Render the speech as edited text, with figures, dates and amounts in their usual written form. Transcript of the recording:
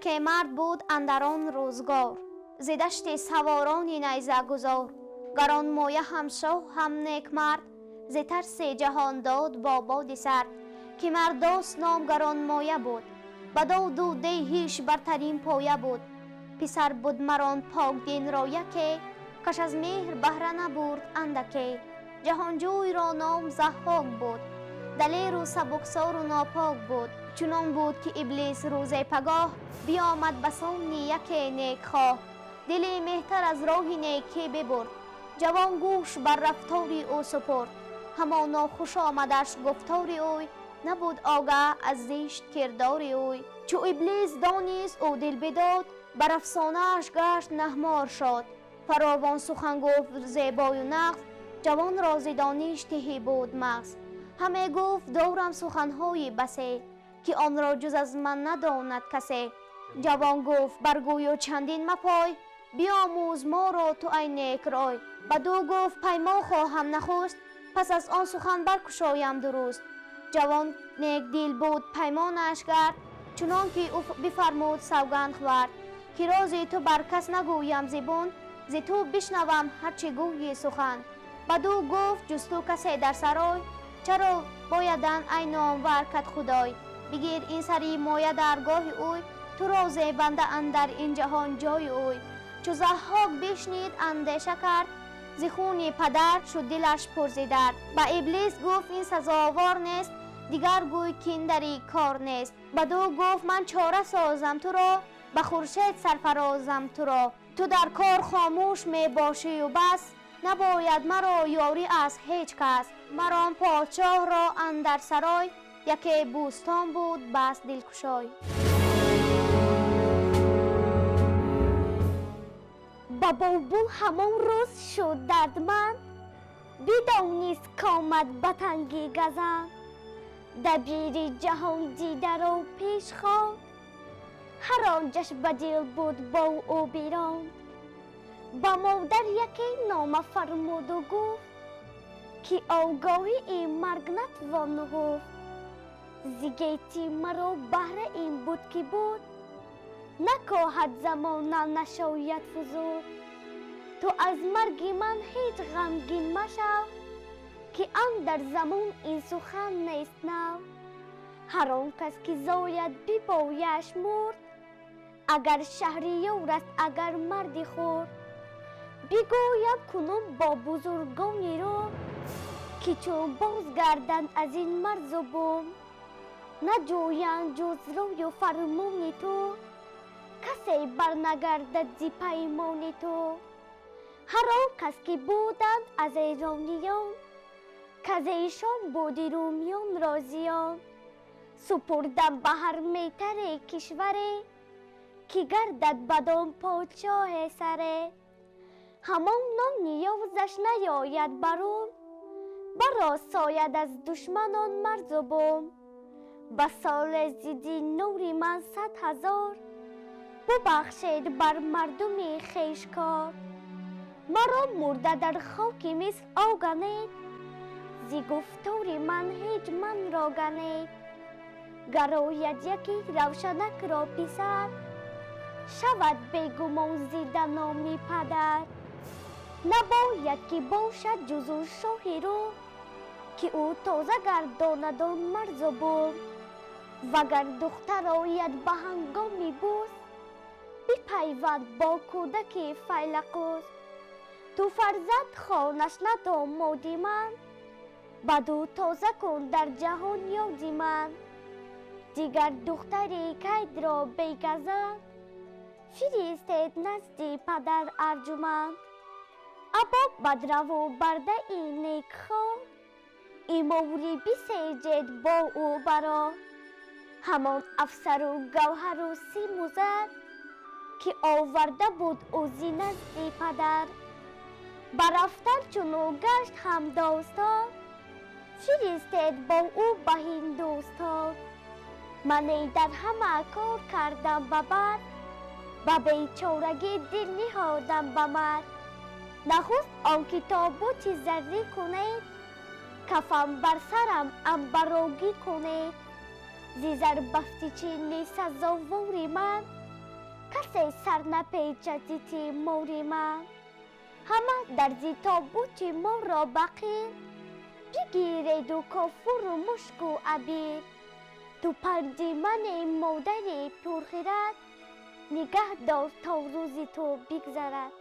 یکی مرد بود اندر آن روزگار، ز دشت سوارانی نیزه گذار. گرانمایه هم شاه هم نیک مرد، ز ترس جهان داد با باد سرد. که مرداس نام گرانمایه بود، بدو دو دیهیش برترین پایه بود. پسر بود مران پاک دین را یکی، کش از مهر بهره نبرد اندکی. جهانجوی را نام ضحاک بود، دلیر و سبکسار و ناپاک بود. چنان بود که ابلیس روز پگاه، بیامد به سان یکی نیکخواه. دل مهتر از راه نیکی ببرد، جوان گوش بر رفتاری او سپرد. همان ناخوش آمدش گفتاری اوی، نبود آگاه از زشت کرداری اوی. چو ابلیس دانست او دل بداد، بر افسانه اش گشت نهمار شد. فراوان سخن گفت زیبای و نغز، جوان را ز دانش تهی بود مغز. همه گفت دارم سخنهای بسی، که آن را جز از من نداند کسی. جوان گفت برگوی و چندین مپای، بیاموز ما را تو ای نیک رای. بدو گفت پیمان خواهم نخست، پس از آن سخن برگشایم درست. جوان نیک دل بود پیمانش کرد، چنان که او بفرمود سوگند خورد. که راز تو بر کس نگویم زبان، ز تو بشنوم هرچه گویی سخن. بدو گفت جز تو کسی در سرای، چرا بایدن ای نامور کت خدای. بگیر این سری مایه درگاه اوی، تو را زیبنده اندر این جهان جای اوی. چو ضحاک بشنید اندیشه کرد، ز خون پدر شد دلش پر ز درد. به ابلیس گفت این سزاوار نیست، دیگر گوی کین دری کار نیست. بدو گفت من چاره سازم تو را، به خورشید سرفرازم تو را. تو در کار خاموش می باشی و بس، نباید مرا یاری از هیچ کس. مرا پادشاه را اندر سرای، یکی بوستان بود بس دلگشای. با بلبل همان روز شد دردمند، بدانست کآمد به تنگی گزند. دبیر جهان دیده را پیش خواند، هر آنچش به دل بود با او براند. با مادر یکی نامه فرمود و گفت، که آگاهی این مرگ نتوان نهفت. ز گیتی مرا بهر این بود که بود، نکاهد زمانه نشاید فزود. تو از مرگ من هیچ غمگین مشو، که اندر زمان این سخن نیست نو. هر آن کس که زاید ببایدش مرد، اگر شهریار است اگر مردی خرد. بگویم کنون با بزرگانی رو، که چون بازگردند از این مرز و بوم. نجویند جز روی و فرمان تو، کسی برنگردد ز پیمان تو. هر آن کس که بودند از ایرانیان، کز ایشان بودی رومیان را زیان. سپردم به هر مهتر کشوری، که گردد بدان پادشاه سره. همان نام نیازش نیاید برون، برآساید از دشمنان مرز و بوم. به سال زیدی نوری من 100,000، ببخشید بر مردم خویش کار. مرا مرده در خاک مصر آگنید، ز گفتار من هیچ من را گنید. گر آید یکی روشنک را پسر، شود بیگمان زیده نام پدر. نباید که باشد جز او شاهی رو، که او تازه گرداند آن مرز و بوم. وگر دختر آید به هنگامی بوس، بپیوند با کودک فیلقوس. تو فرزند خوانش نه دامادی من، بدو تازه کن در جهان یادی من. دیگر دختری کید را بیگزند، فرستید نزد پدر ارجمند. ابا بدرو برده این نیکخواه، این موری بسیجد با او برا. همان افسر و گوهر و سیم و زر، که آورده بود او ز نزد پدر. برفتن چون او گشت هم داستان، فرستید با او به هندوستان. من در همه کار کردم به بد، به بیچارگی دل نهادم به مرد. نخست آنکه تابوت زری کنید، کفن بر سرم عنبرآگی کنید. ز زربفت چین سزاوار من، کسی سر نپیچدیتی موری من همه درزی تابوتی ما را بقیر بگیرید و کافور و مشک و عبیر تو پردی من مادر پرخیرت نگه دار تا روزی تو بگذرد